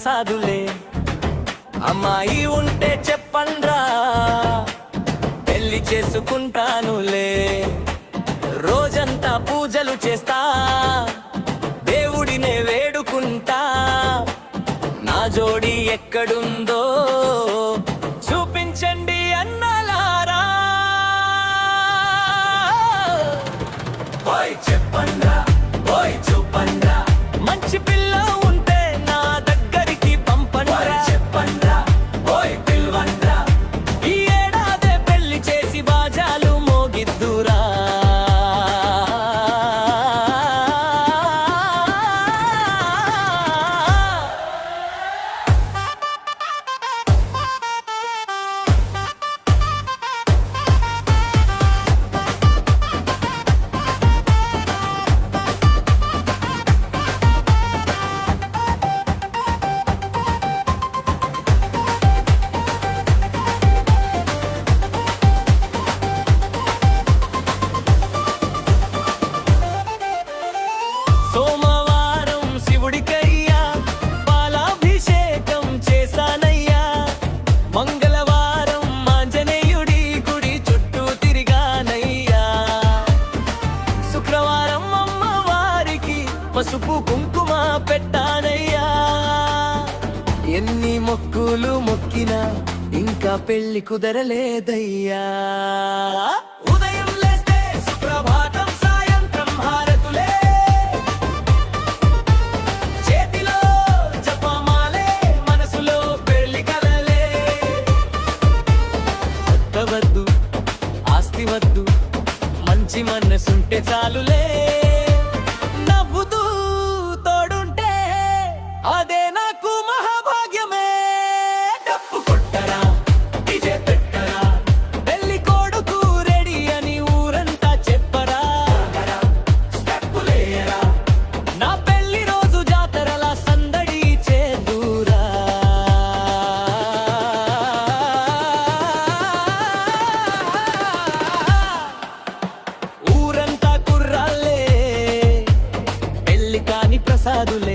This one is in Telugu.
ప్రసాదులే. అమ్మాయి ఉంటే చెప్పండ్రా, పెళ్లి చేసుకుంటానులే. రోజంతా పూజలు చేస్తా, దేవుడినే వేడుకుంటా. నా జోడి ఎక్కడుందో చూపించండి అన్నలారా. ఓయ్ చెప్పండ్రా, ఓయ్ చూపండ్రా, మంచి పిల్ల ఉంటే నా దగ్గరికి పంపండ్రా. చెప్పండ్రా, ఓయ్ పిల్వండ్రా, ఈ ఏడాదే పెళ్లి చేసి బాజాలు మోగిద్దురా. సోమవారం శివుడికయ్యా పాలాభిషేకం చేశానయ్యా. మంగళవారం ఆంజనేయుడి గుడి చుట్టూ తిరిగానయ్యా. శుక్రవారం అమ్మవారికి పసుపు కుంకుమ పెట్టానయ్యా. ఎన్ని మొక్కులు మొక్కినా ఇంకా పెళ్లి కుదరలేదయ్యా. ఉదయం లేస్తే సుప్రభాతం, సాయంత్రం హారతులే, చేతిలో జపమాలే, మనసులో పెళ్లి కలలే. వద్దు ఆస్తి వద్దు, మంచి మనసుంటే చాలులే. నవ్వుతూ తోడుంటే అదే నాకు మహాభాగ్యమే. డప్పు కొట్టరా, డిజే పెట్టరా, పెళ్లి కొడుకు రెడీ అని ఊరంతా చెప్పరా. స్టెప్పులేయరా, నా పెళ్లి రోజు జాతరలా సందడి చేదురా. ఊరంతా కుర్రాళ్ళే, పెళ్లి కాని ప్రసాదులే.